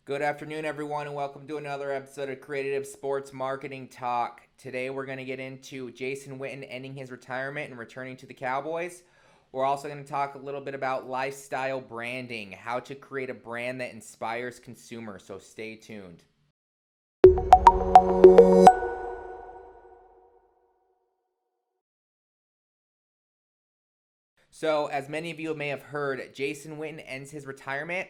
Good afternoon, everyone, and welcome to another episode of Creative Sports Marketing Talk. Today, we're going to get into Jason Witten ending his retirement and returning to the Cowboys. We're also going to talk a little bit about lifestyle branding, how to create a brand that inspires consumers, so stay tuned. So, as many of you may have heard, Jason Witten ends his retirement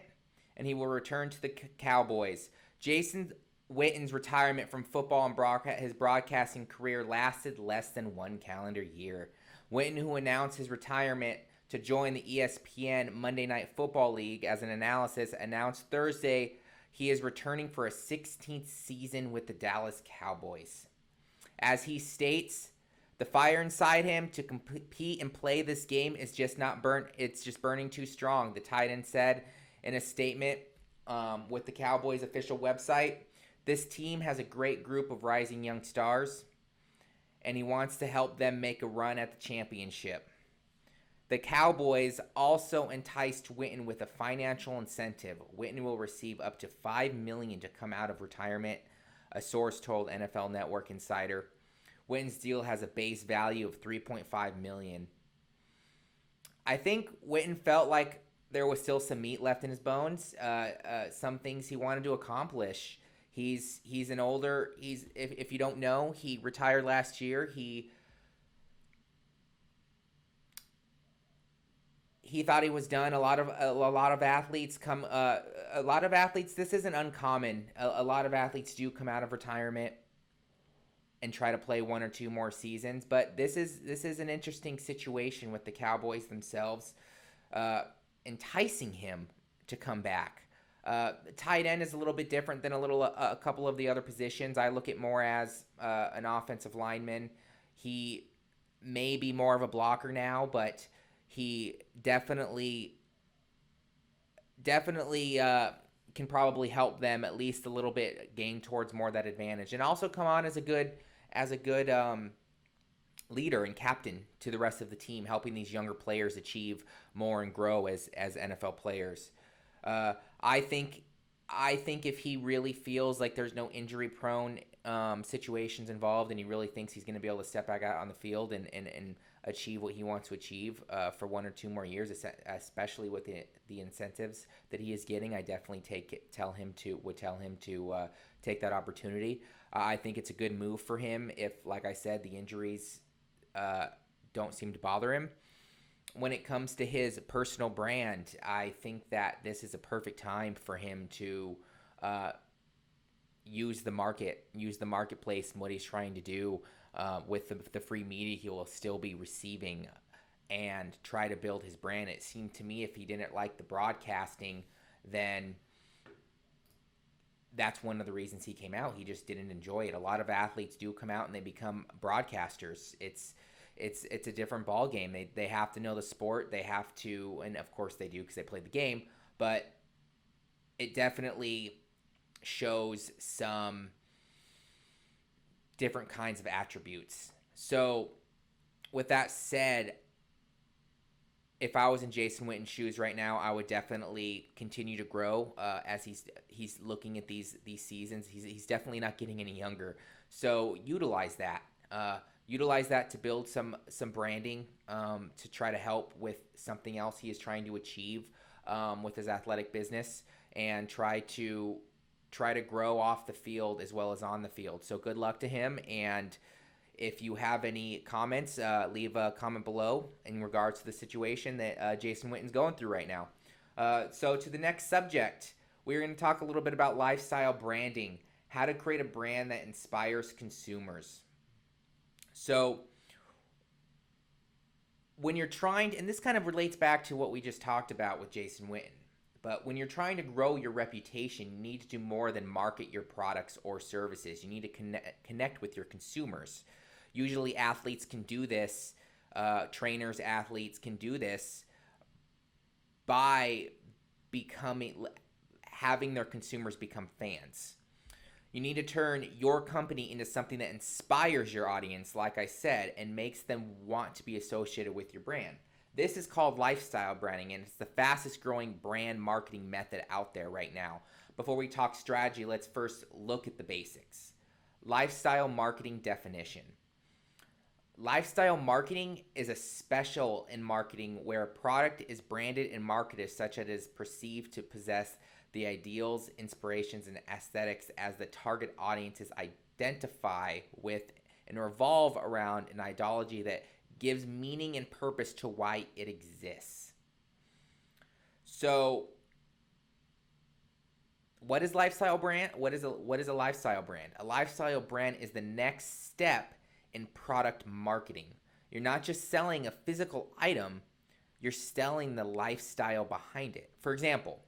and he will return to the Cowboys. Jason Witten's retirement from football and his broadcasting career lasted less than 1 calendar year. Witten, who announced his retirement to join the ESPN Monday Night Football League as an analyst, announced Thursday he is returning for a 16th season with the Dallas Cowboys. As he states, the fire inside him to compete and play this game is just not burnt. It's just burning too strong, the tight end said in a statement with the Cowboys official website. This team has a great group of rising young stars, and he wants to help them make a run at the championship. The Cowboys also enticed Witten with a financial incentive. Witten will receive up to $5 million to come out of retirement, a source told NFL Network Insider. Witten's deal has a base value of $3.5 million. I think Witten felt like there was still some meat left in his bones, some things he wanted to accomplish. He's an older, if you don't know, he retired last year. He thought he was done. A lot of athletes this isn't uncommon. A lot of athletes do come out of retirement and try to play one or two more seasons, but this is an interesting situation with the Cowboys themselves enticing him to come back. Tight end is a little bit different than a couple of the other positions. I look at more as an offensive lineman. He may be more of a blocker now, but he definitely can probably help them at least a little bit gain towards more of that advantage, and also come on as a good leader and captain to the rest of the team, helping these younger players achieve more and grow as NFL players. I think if he really feels like there's no injury-prone situations involved, and he really thinks he's going to be able to step back out on the field and achieve what he wants to achieve for 1 or 2 more years, especially with the incentives that he is getting, I definitely would tell him to take that opportunity. I think it's a good move for him if, like I said, the injuries don't seem to bother him. When it comes to his personal brand, I think that this is a perfect time for him to use the marketplace and what he's trying to do with the free media he will still be receiving, and try to build his brand. It seemed to me if he didn't like the broadcasting, then that's one of the reasons he came out. He just didn't enjoy it. A lot of athletes do come out and they become broadcasters. It's a different ball game. They have to know the sport. They have to, and of course they do because they play the game, but it definitely shows some different kinds of attributes. So with that said, if I was in Jason Witten's shoes right now, I would definitely continue to grow as he's looking at these seasons. He's definitely not getting any younger. So utilize that. Utilize that to build some branding, to try to help with something else he is trying to achieve with his athletic business, and try to grow off the field as well as on the field. So good luck to him, and if you have any comments, leave a comment below in regards to the situation that Jason Witten's going through right now. So to the next subject, we're going to talk a little bit about lifestyle branding, how to create a brand that inspires consumers. So when you're trying, and this kind of relates back to what we just talked about with Jason Witten, but when you're trying to grow your reputation, you need to do more than market your products or services. You need to connect with your consumers. Usually athletes can do this, trainers, athletes can do this by having their consumers become fans. You need to turn your company into something that inspires your audience, like I said, and makes them want to be associated with your brand. This is called lifestyle branding, and it's the fastest growing brand marketing method out there right now. Before we talk strategy, let's first look at the basics. Lifestyle marketing definition. Lifestyle marketing is a special in marketing where a product is branded and marketed such that it is perceived to possess the ideals, inspirations, and aesthetics as the target audiences identify with and revolve around an ideology that gives meaning and purpose to why it exists. So, what is lifestyle brand? What is a lifestyle brand? A lifestyle brand is the next step in product marketing. You're not just selling a physical item, you're selling the lifestyle behind it. For example,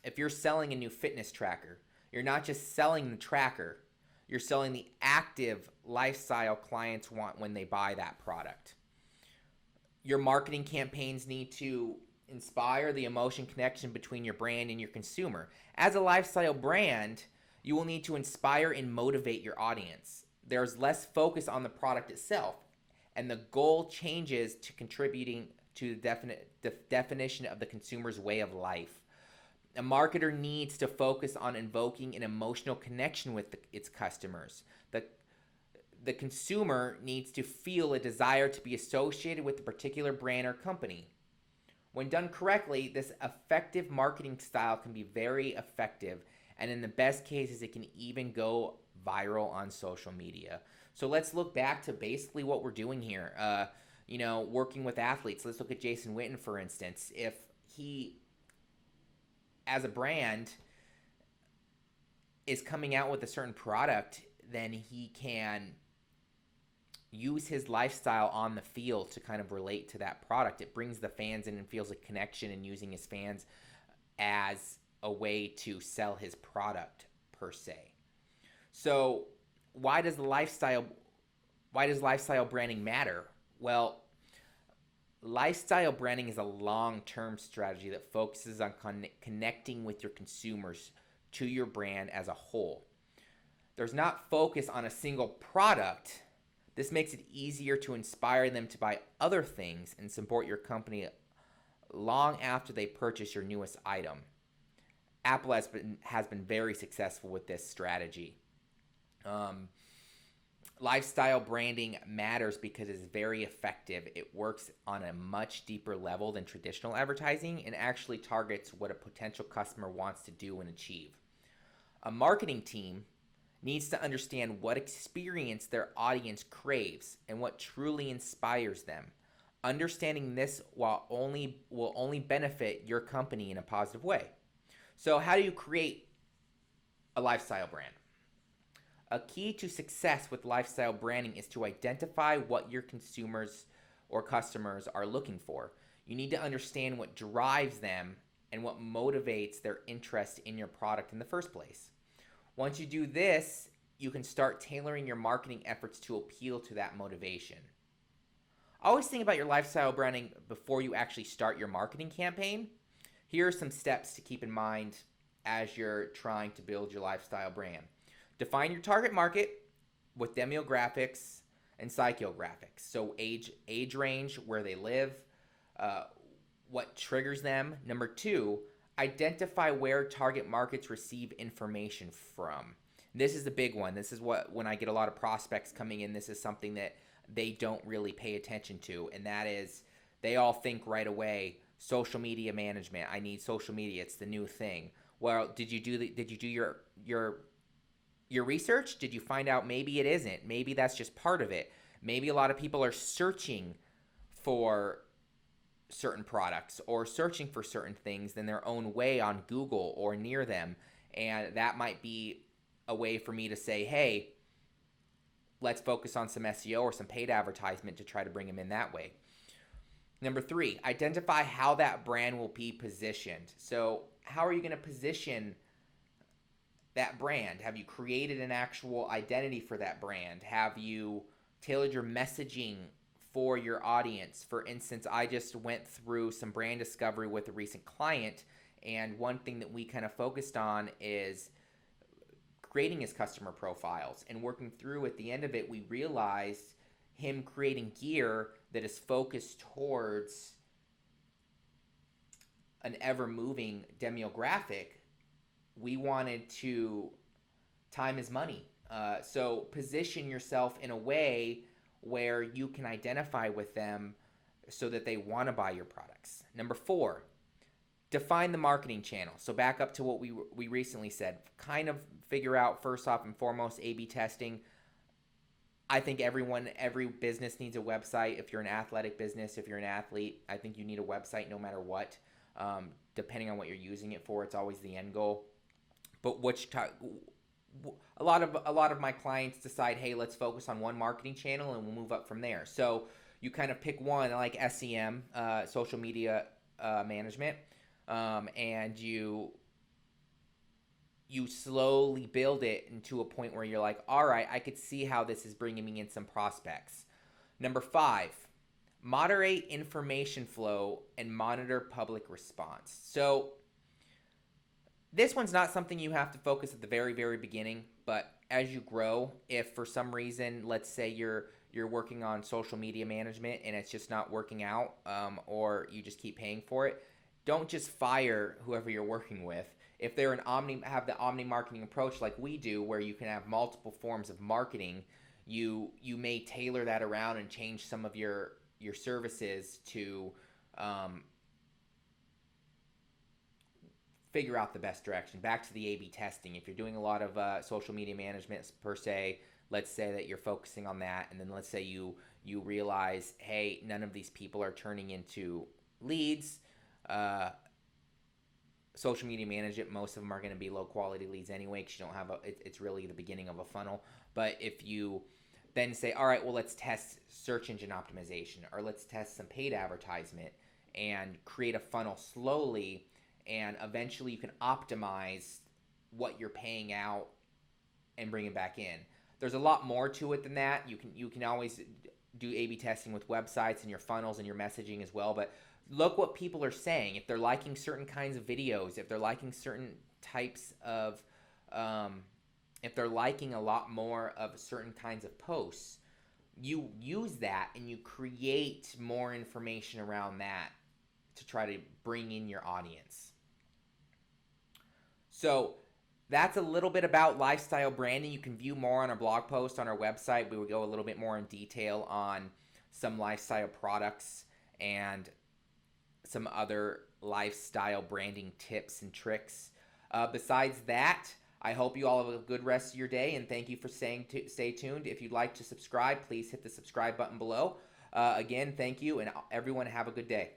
if you're selling a new fitness tracker, you're not just selling the tracker, you're selling the active lifestyle clients want when they buy that product. Your marketing campaigns need to inspire the emotion connection between your brand and your consumer. As a lifestyle brand, you will need to inspire and motivate your audience. There's less focus on the product itself, and the goal changes to contributing to the definition of the consumer's way of life. A marketer needs to focus on invoking an emotional connection with its customers. The consumer needs to feel a desire to be associated with a particular brand or company. When done correctly, this effective marketing style can be very effective, and in the best cases, it can even go viral on social media. So let's look back to basically what we're doing here. Working with athletes. Let's look at Jason Witten, for instance. If he, as a brand, is coming out with a certain product, then he can use his lifestyle on the field to kind of relate to that product. It brings the fans in and feels a connection, and using his fans as a way to sell his product per se. So why does lifestyle branding matter? Well, lifestyle branding is a long-term strategy that focuses on connecting with your consumers to your brand as a whole. There's not focus on a single product. This makes it easier to inspire them to buy other things and support your company long after they purchase your newest item. Apple has been very successful with this strategy. Lifestyle branding matters because it's very effective. It works on a much deeper level than traditional advertising and actually targets what a potential customer wants to do and achieve. A marketing team needs to understand what experience their audience craves and what truly inspires them. Understanding this will only benefit your company in a positive way. So how do you create a lifestyle brand? A key to success with lifestyle branding is to identify what your consumers or customers are looking for. You need to understand what drives them and what motivates their interest in your product in the first place. Once you do this, you can start tailoring your marketing efforts to appeal to that motivation. Always think about your lifestyle branding before you actually start your marketing campaign. Here are some steps to keep in mind as you're trying to build your lifestyle brand. Define your target market with demographics and psychographics. So age range, where they live, what triggers them. Number 2, identify where target markets receive information from. This is the big one. This is when I get a lot of prospects coming in, this is something that they don't really pay attention to, and that is they all think right away, social media management. I need social media. It's the new thing. Well, did you do your research? Did you find out maybe it isn't? Maybe that's just part of it. Maybe a lot of people are searching for certain products or searching for certain things in their own way on Google or near them. And that might be a way for me to say, hey, let's focus on some SEO or some paid advertisement to try to bring them in that way. Number 3, identify how that brand will be positioned. So how are you going to position that brand? Have you created an actual identity for that brand? Have you tailored your messaging for your audience? For instance, I just went through some brand discovery with a recent client, and one thing that we kind of focused on is creating his customer profiles and working through. At the end of it, we realized him creating gear that is focused towards an ever-moving demographic, we wanted to, time is money. So position yourself in a way where you can identify with them so that they want to buy your products. Number 4, define the marketing channel. So back up to what we recently said. Kind of figure out, first off and foremost, A/B testing. I think every business needs a website. If you're an athletic business, if you're an athlete, I think you need a website no matter what. Depending on what you're using it for, it's always the end goal. But a lot of my clients decide, hey, let's focus on one marketing channel and we'll move up from there. So you kind of pick one, like SEM, social media management, and you slowly build it into a point where you're like, all right, I could see how this is bringing me in some prospects. Number 5, moderate information flow and monitor public response. So this one's not something you have to focus at the very, very beginning, but as you grow, if for some reason, let's say you're working on social media management and it's just not working out, or you just keep paying for it, don't just fire whoever you're working with. If they're have the omni marketing approach like we do, where you can have multiple forms of marketing, you may tailor that around and change some of your services to figure out the best direction. Back to the A/B testing. If you're doing a lot of social media management per se, let's say that you're focusing on that, and then let's say you realize, hey, none of these people are turning into leads. Social media management, most of them are going to be low quality leads anyway, because you don't have it's really the beginning of a funnel. But if you then say, all right, well, let's test search engine optimization, or let's test some paid advertisement, and create a funnel slowly, and eventually you can optimize what you're paying out and bring it back in. There's a lot more to it than that. You can always do A/B testing with websites and your funnels and your messaging as well, but look what people are saying. If they're liking certain kinds of videos, if they're liking certain types of, if they're liking a lot more of certain kinds of posts, you use that and you create more information around that to try to bring in your audience. So that's a little bit about lifestyle branding. You can view more on our blog post on our website. We will go a little bit more in detail on some lifestyle products and some other lifestyle branding tips and tricks. Besides that, I hope you all have a good rest of your day, and thank you for stay tuned. If you'd like to subscribe, please hit the subscribe button below. Again, thank you, and everyone have a good day.